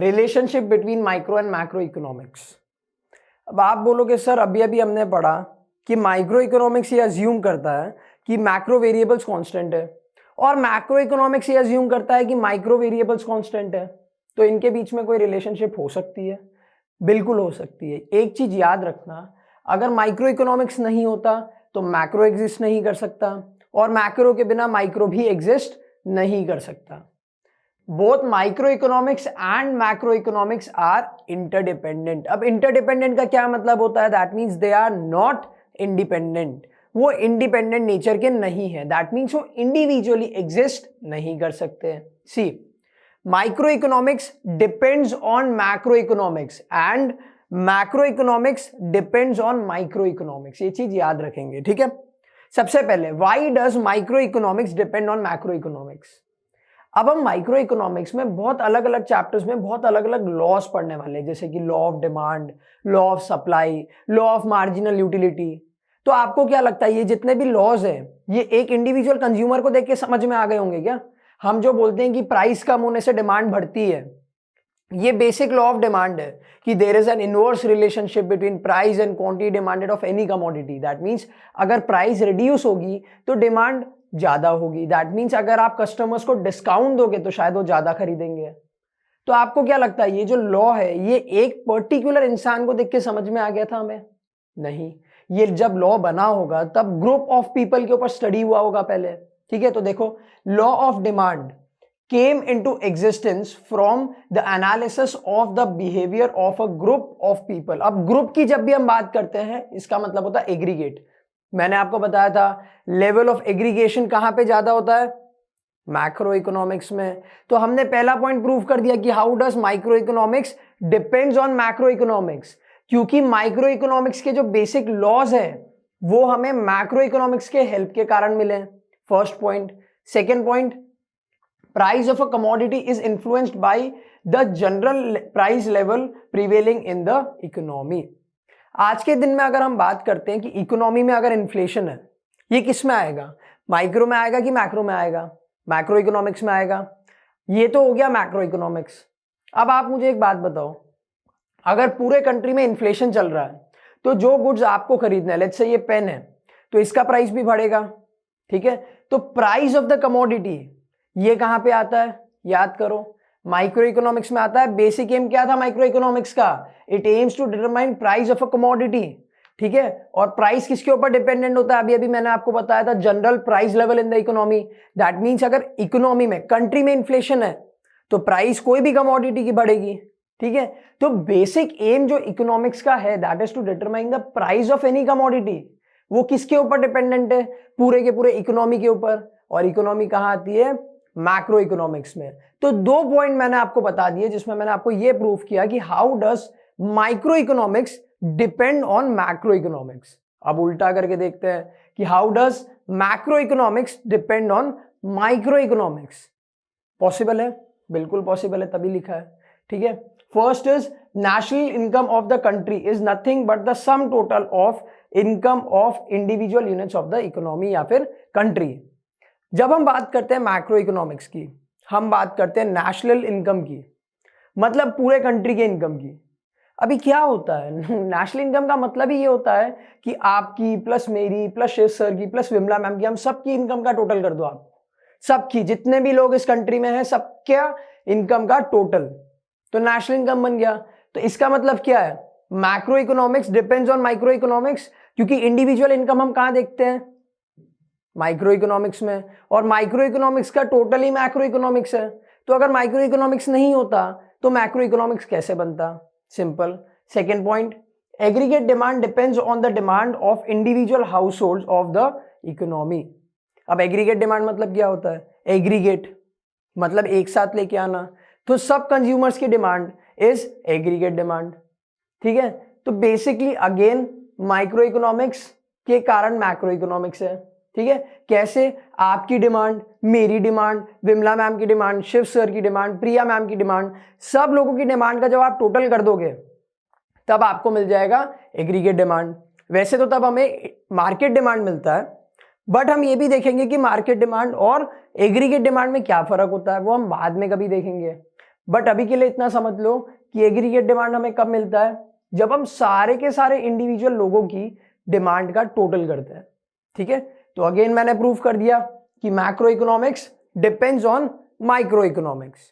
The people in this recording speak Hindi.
Relationship between micro and macro economics. अब आप बोलोगे सर अभी अभी हमने पढ़ा कि माइक्रो इकोनॉमिक्स ये अज्यूम करता है कि मैक्रो वेरिएबल्स कांस्टेंट है और मैक्रो इकोनॉमिक्स ये अज्यूम करता है कि माइक्रो वेरिएबल्स कांस्टेंट है, तो इनके बीच में कोई रिलेशनशिप हो सकती है? बिल्कुल हो सकती है। एक चीज याद रखना, अगर माइक्रो इकोनॉमिक्स नहीं होता तो मैक्रो एग्जिस्ट नहीं कर सकता और मैक्रो के बिना माइक्रो भी एग्जिस्ट नहीं कर सकता। Both micro economics and macro economics are interdependent. अब इंटरडिपेंडेंट का क्या मतलब होता है? That means they are not independent. वो इंडिपेंडेंट नेचर के नहीं है, दैट मीन्स वो इंडिविजुअली एग्जिस्ट नहीं कर सकते। See, micro economics depends on macro economics and macro economics depends on micro economics. ये चीज याद रखेंगे, ठीक है। सबसे पहले, why does micro economics depend on macro economics? अब हम माइक्रो इकोनॉमिक्स में बहुत अलग अलग चैप्टर्स में बहुत अलग अलग लॉज पढ़ने वाले हैं, जैसे कि law of demand, law of supply, law of marginal utility. तो आपको क्या लगता है ये जितने भी लॉज हैं ये एक इंडिविजुअल कंज्यूमर को देख के समझ में आ गए होंगे क्या? हम जो बोलते हैं कि प्राइस कम होने से डिमांड बढ़ती है, ये बेसिक लॉ ऑफ डिमांड है कि there is an inverse relationship between price and quantity demanded of any commodity. That means अगर प्राइस रिड्यूस होगी तो डिमांड ज्यादा होगी। दैट मीन्स अगर आप कस्टमर्स को डिस्काउंट दोगे तो शायद वो ज्यादा खरीदेंगे। तो आपको क्या लगता है ये जो लॉ है ये एक पर्टिकुलर इंसान को देख के समझ में आ गया था हमें? नहीं, ये जब लॉ बना होगा तब ग्रुप ऑफ पीपल के ऊपर स्टडी हुआ होगा पहले, ठीक है। तो देखो, law of demand came into existence from the analysis of the behavior of a group of people। अब ग्रुप की जब भी हम बात करते हैं इसका मतलब होता है एग्रीगेट। मैंने आपको बताया था लेवल ऑफ एग्रीगेशन कहां पे ज्यादा होता है? मैक्रो इकोनॉमिक्स में। तो हमने पहला पॉइंट प्रूव कर दिया कि how does micro economics depends on macro economics, क्योंकि माइक्रो इकोनॉमिक्स के जो बेसिक लॉज है वो हमें मैक्रो इकोनॉमिक्स के हेल्प के कारण मिले। First point. Second point, price of a commodity is influenced by the general price level prevailing in the economy। आज के दिन में अगर हम बात करते हैं कि इकोनॉमी में अगर इन्फ्लेशन है, ये किस में आएगा? माइक्रो में आएगा कि मैक्रो में आएगा? मैक्रो इकोनॉमिक्स में आएगा। ये तो हो गया मैक्रो इकोनॉमिक्स। अब आप मुझे एक बात बताओ, अगर पूरे कंट्री में इन्फ्लेशन चल रहा है तो जो गुड्स आपको खरीदना है, लेट्स से ये पेन है, तो इसका प्राइस भी बढ़ेगा, ठीक है। तो प्राइस ऑफ द कमोडिटी ये कहां पे आता है? याद करो, माइक्रो इकोनॉमिक्स में आता है। बेसिक एम क्या था माइक्रो इकोनॉमिक्स का? It aims to determine price of a commodity, ठीक है। और प्राइस किसके ऊपर डिपेंडेंट होता है? अभी अभी मैंने आपको बताया था, general price level in the economy. That means अगर इकोनॉमी में, कंट्री में इन्फ्लेशन है तो प्राइस कोई भी कमोडिटी की बढ़ेगी, ठीक है। तो बेसिक एम जो इकोनॉमिक्स का है that is to determine the price of any commodity. वो किसके ऊपर डिपेंडेंट है? पूरे के पूरे इकोनॉमी के ऊपर। और इकोनॉमी कहां आती है? मैक्रो इकोनॉमिक्स में। तो दो पॉइंट मैंने आपको बता दिए जिसमें मैंने आपको यह प्रूव किया कि how does micro economics depend on macro economics. अब उल्टा करके देखते हैं कि how does macro economics depend on micro economics. Possible है? बिल्कुल पॉसिबल है, तभी लिखा है, ठीक है। First is national income of the country is nothing but the sum total of income of individual units of the economy या फिर कंट्री। जब हम बात करते हैं मैक्रो इकोनॉमिक्स की, हम बात करते हैं नेशनल इनकम की, मतलब पूरे कंट्री के इनकम की। अभी क्या होता है नेशनल इनकम का मतलब ही ये होता है कि आपकी प्लस मेरी प्लस शिव सर की प्लस विमला मैम की, हम सबकी इनकम का टोटल कर दो आप, सबकी, जितने भी लोग इस कंट्री में हैं सबका इनकम का टोटल, तो नेशनल इनकम बन गया। तो इसका मतलब क्या है? Macro economics depends on micro economics, क्योंकि इंडिविजुअल इनकम हम कहां देखते हैं? माइक्रो इकोनॉमिक्स में। और माइक्रो इकोनॉमिक्स का टोटल ही मैक्रो इकोनॉमिक्स है। तो अगर माइक्रो इकोनॉमिक्स नहीं होता तो मैक्रो इकोनॉमिक्स कैसे बनता? Simple. Second point, aggregate demand depends on the demand of individual house hold of the economy. अब एग्रीगेट डिमांड मतलब क्या होता है? एग्रीगेट मतलब एक साथ लेके आना, तो सब कंज्यूमर्स की डिमांड इज एग्रीगेट डिमांड, ठीक है। तो बेसिकली अगेन माइक्रो इकोनॉमिक्स के कारण मैक्रो इकोनॉमिक्स है, ठीक है। कैसे? आपकी डिमांड, मेरी डिमांड, विमला मैम की डिमांड, शिव सर की डिमांड, प्रिया मैम की डिमांड, सब लोगों की डिमांड का जब आप टोटल कर दोगे तब आपको मिल जाएगा एग्रीगेट डिमांड। वैसे तो तब हमें मार्केट डिमांड मिलता है, बट हम ये भी देखेंगे कि मार्केट डिमांड और एग्रीगेट डिमांड में क्या फर्क होता है, वो हम बाद में कभी देखेंगे। बट अभी के लिए इतना समझ लो कि एग्रीगेट डिमांड हमें कब मिलता है, जब हम सारे के सारे इंडिविजुअल लोगों की डिमांड का टोटल करते हैं। ठीक है, तो अगेन मैंने प्रूव कर दिया कि macro economics depends on micro economics.